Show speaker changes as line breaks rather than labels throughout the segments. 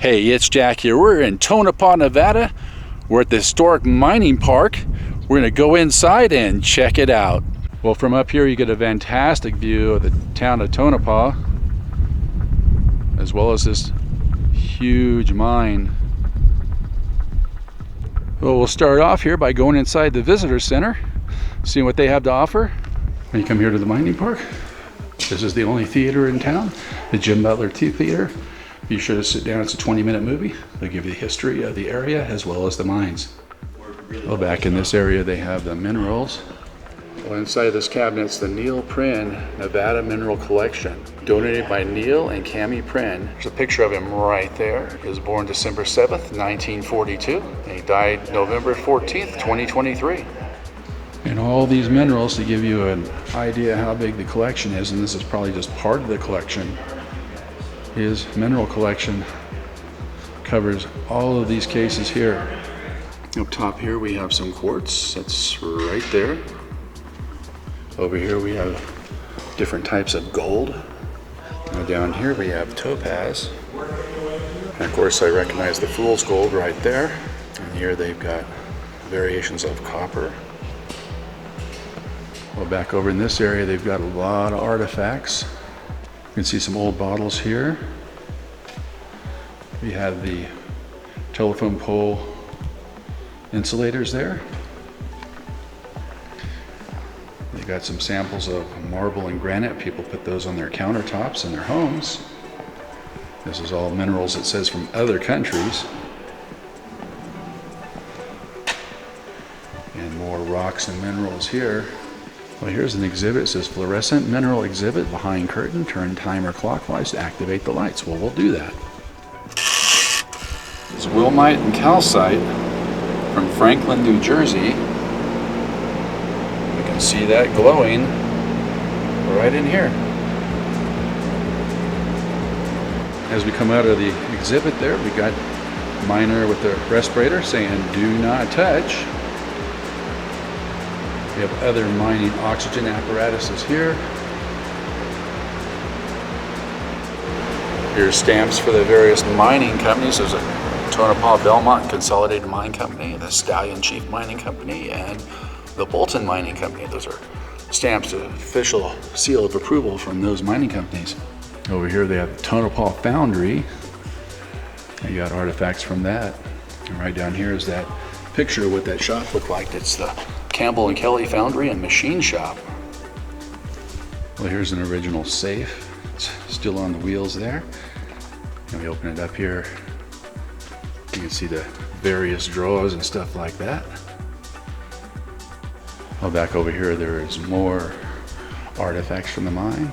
Hey, it's Jack here. We're in Tonopah, Nevada. We're at the historic mining park. We're gonna go inside and check it out. Well, from up here you get a fantastic view of the town of Tonopah, as well as this huge mine. Well, we'll start off here by going inside the visitor center, seeing what they have to offer. When you come here to the mining park, this is the only theater in town, the Jim Butler Theater. Be sure to sit down. It's a 20-minute movie. They'll give you the history of the area as well as the mines. Well, back in this area they have the minerals. Well, inside of this cabinet is the Neil Prynne Nevada Mineral Collection, donated by Neil and Cami Prynne. There's a picture of him right there. He was born December 7th, 1942, and he died November 14th, 2023. And all these minerals to give you an idea how big the collection is, and this is probably just part of the collection. His mineral collection covers all of these cases here. Up top here we have some quartz, that's right there. Over here we have different types of gold. And down here we have topaz. And of course I recognize the fool's gold right there. And here they've got variations of copper. Well, back over in this area they've got a lot of artifacts. You can see some old bottles here. We have the telephone pole insulators there. They got some samples of marble and granite. People put those on their countertops in their homes. This is all minerals, it says, from other countries. And more rocks and minerals here. Well, here's an exhibit. It says fluorescent mineral exhibit behind curtain. Turn timer clockwise to activate the lights. Well, we'll do that. It's wilmite and calcite from Franklin, New Jersey. You can see that glowing right in here. As we come out of the exhibit there, we got a miner with the respirator saying, "Do not touch." We have other mining oxygen apparatuses here. Here's stamps for the various mining companies. There's a Tonopah Belmont Consolidated Mine Company, the Stallion Chief Mining Company, and the Bolton Mining Company. Those are stamps, the official seal of approval from those mining companies. Over here they have the Tonopah Foundry. You got artifacts from that. And right down here is that picture of what that shop looked like. It's the Campbell and Kelly Foundry and Machine Shop. Well, here's an original safe. It's still on the wheels there. And we open it up here. You can see the various drawers and stuff like that. Well, back over here there is more artifacts from the mine.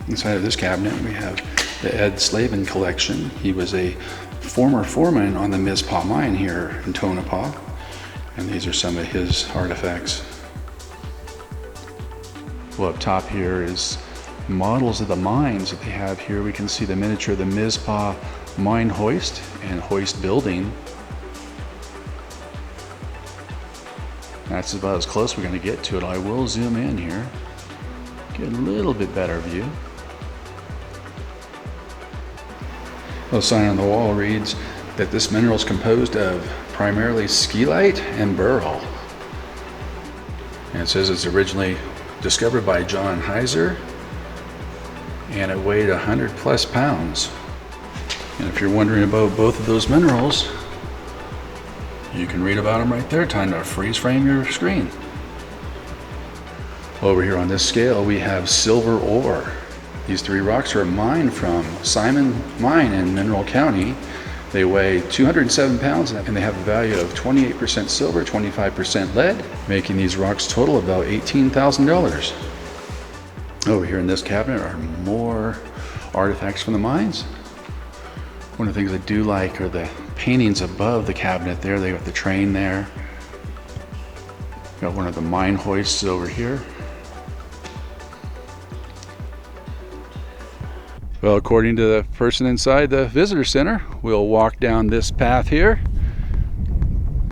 Inside of this cabinet we have the Ed Slavin collection. He was a former foreman on the Mizpah mine here in Tonopah, and these are some of his artifacts. Well, up top here is models of the mines that they have here. We can see the miniature of the Mizpah mine hoist and hoist building. That's about as close we're going to get to it. I will zoom in here, get a little bit better view. The sign on the wall reads that this mineral is composed of primarily scheelite and beryl. And it says it's originally discovered by John Heiser, and it weighed 100+ pounds. And if you're wondering about both of those minerals, you can read about them right there. Time to freeze frame your screen. Over here on this scale we have silver ore. These three rocks are mined from Simon Mine in Mineral County. They weigh 207 pounds and they have a value of 28% silver, 25% lead, making these rocks total about $18,000. Over here in this cabinet are more artifacts from the mines. One of the things I do like are the paintings above the cabinet there. They got the train there. Got one of the mine hoists over here. Well, according to the person inside the visitor center, we'll walk down this path here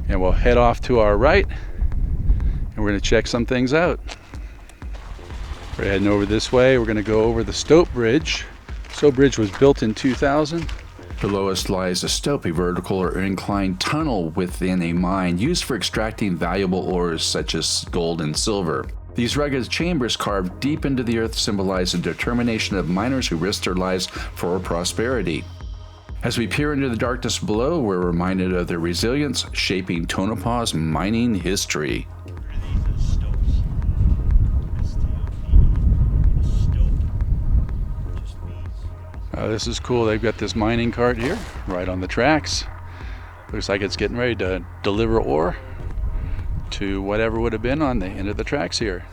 and we'll head off to our right and we're going to check some things out. We're heading over this way. We're going to go over the Stope Bridge. Stope Bridge was built in 2000.
Below us lies a stope, a vertical or inclined tunnel within a mine used for extracting valuable ores such as gold and silver. These rugged chambers carved deep into the earth symbolize the determination of miners who risked their lives for prosperity. As we peer into the darkness below, we're reminded of their resilience, shaping Tonopah's mining history.
This is cool. They've got this mining cart here, right on the tracks. Looks like it's getting ready to deliver ore to whatever would have been on the end of the tracks here.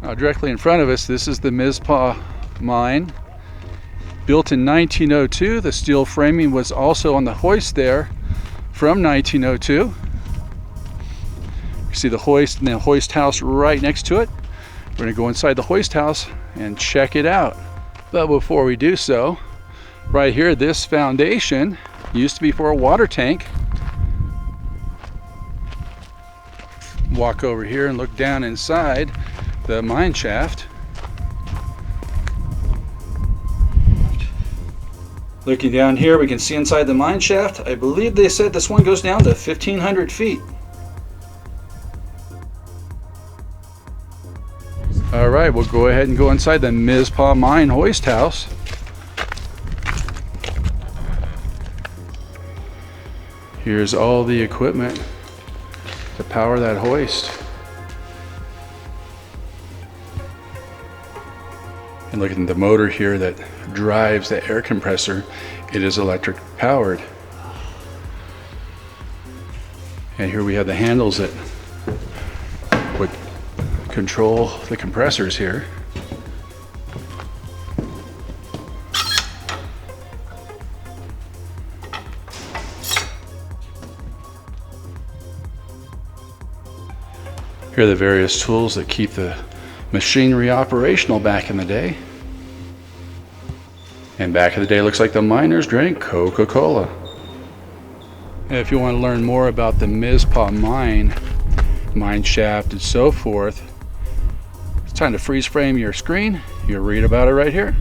Now, directly in front of us, this is the Mizpah mine. Built in 1902, the steel framing was also on the hoist there from 1902. You see the hoist and the hoist house right next to it. We're going to go inside the hoist house and check it out. But before we do so, right here, this foundation used to be for a water tank. Walk over here and look down inside the mine shaft. Looking down here, we can see inside the mine shaft. I believe they said this one goes down to 1,500 feet. All right, we'll go ahead and go inside the Mizpah mine hoist house. Here's all the equipment to power that hoist. And look at the motor here that drives the air compressor. It is electric powered. And here we have the handles that would control the compressors here. Here are the various tools that keep the machinery operational back in the day. And back in the day, looks like the miners drank Coca-Cola. And if you want to learn more about the Mizpah mine shaft and so forth, it's time to freeze frame your screen. You'll read about it right here.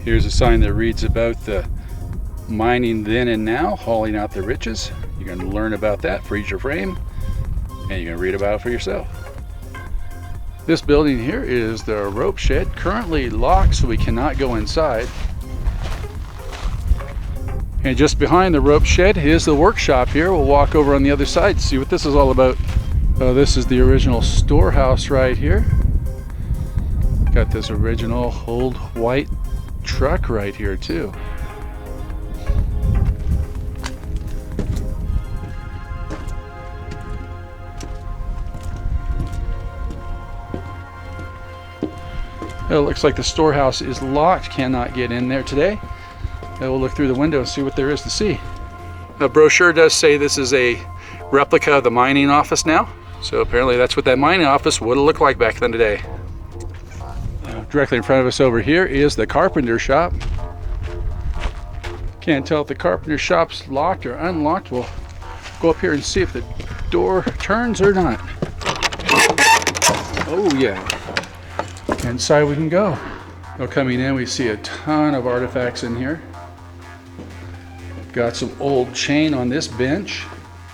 Here's a sign that reads about the mining then and now, hauling out the riches. You're going to learn about that, freeze your frame, and you're going to read about it for yourself. This building here is the rope shed, currently locked so we cannot go inside. And just behind the rope shed is the workshop here. We'll walk over on the other side to see what this is all about. This is the original storehouse right here. Got this original old white truck right here too. It looks like the storehouse is locked, cannot get in there today. We'll look through the window and see what there is to see. The brochure does say this is a replica of the mining office now. So apparently that's what that mining office would have looked like back then today. Directly in front of us over here is the carpenter shop. Can't tell if the carpenter shop's locked or unlocked. We'll go up here and see if the door turns or not. Oh yeah. Inside we can go. Well, coming in, we see a ton of artifacts in here. Got some old chain on this bench,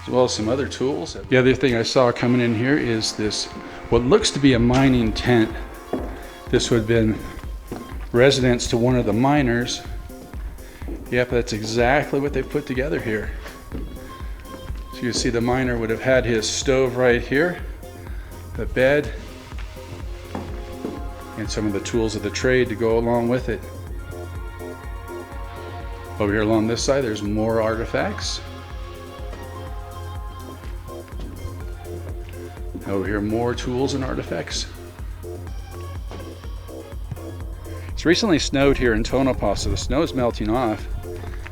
as well as some other tools. The other thing I saw coming in here is this, what looks to be a mining tent. This would have been residence to one of the miners. Yep, that's exactly what they put together here. So you see the miner would have had his stove right here, the bed, and some of the tools of the trade to go along with it. Over here along this side, there's more artifacts. Over here, more tools and artifacts. It's recently snowed here in Tonopah, so the snow is melting off.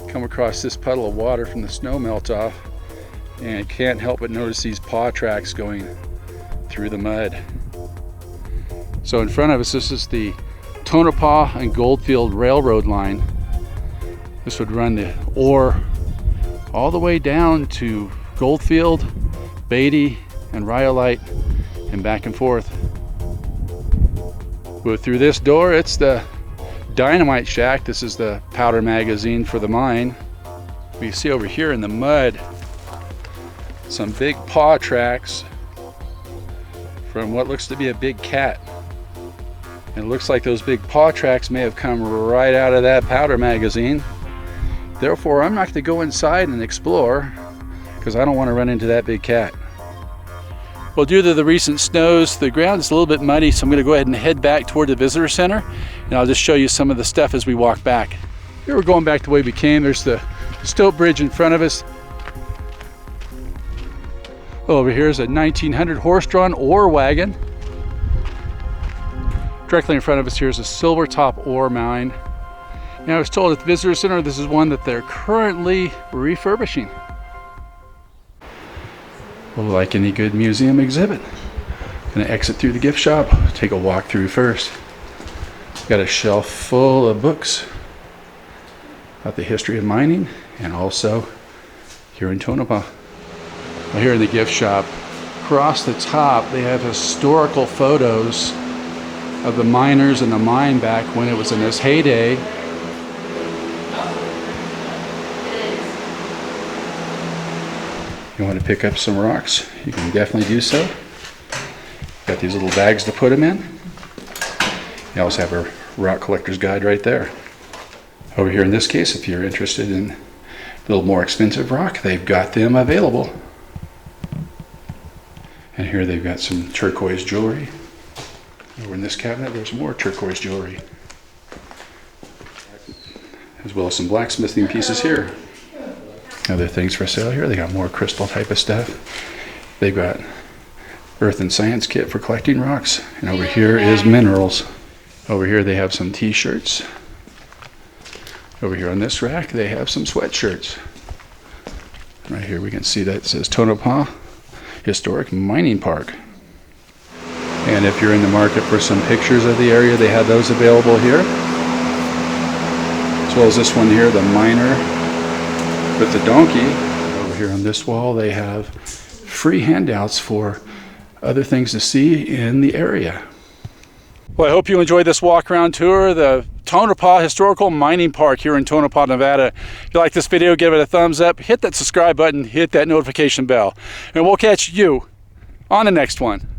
Come across this puddle of water from the snow melt off, and I can't help but notice these paw tracks going through the mud. So in front of us, this is the Tonopah and Goldfield Railroad line. This would run the ore all the way down to Goldfield, Beatty, and Rhyolite, and back and forth. Go through this door, it's the dynamite shack. This is the powder magazine for the mine. We see over here in the mud some big paw tracks from what looks to be a big cat. And it looks like those big paw tracks may have come right out of that powder magazine. Therefore, I'm not going to go inside and explore because I don't want to run into that big cat. Well, due to the recent snows, the ground is a little bit muddy, so I'm going to go ahead and head back toward the visitor center, and I'll just show you some of the stuff as we walk back. Here we're going back the way we came. There's the stope bridge in front of us. Over here is a 1900 horse-drawn ore wagon. Directly in front of us here is a silver top ore mine. Now I was told at the visitor center this is one that they're currently refurbishing. Well, like any good museum exhibit, gonna exit through the gift shop, take a walk through first. Got a shelf full of books about the history of mining and also here in Tonopah. Well, here in the gift shop, across the top they have historical photos of the miners and the mine back when it was in its heyday. You want to pick up some rocks, you can definitely do so. Got these little bags to put them in. You also have a rock collector's guide right there. Over here in this case, if you're interested in a little more expensive rock, they've got them available. And here they've got some turquoise jewelry. Over in this cabinet, there's more turquoise jewelry, as well as some blacksmithing pieces here. Other things for sale here, they got more crystal type of stuff. They've got earth and science kit for collecting rocks. And over here is minerals. Over here they have some t-shirts. Over here on this rack they have some sweatshirts. Right here we can see that it says Tonopah Historic Mining Park. And if you're in the market for some pictures of the area, they have those available here. As well as this one here, the miner with the donkey. Over here on this wall they have free handouts for other things to see in the area. Well, I hope you enjoyed this walk around tour of the Tonopah Historical Mining Park here in Tonopah, Nevada. If you like this video, give it a thumbs up, hit that subscribe button, hit that notification bell, and we'll catch you on the next one.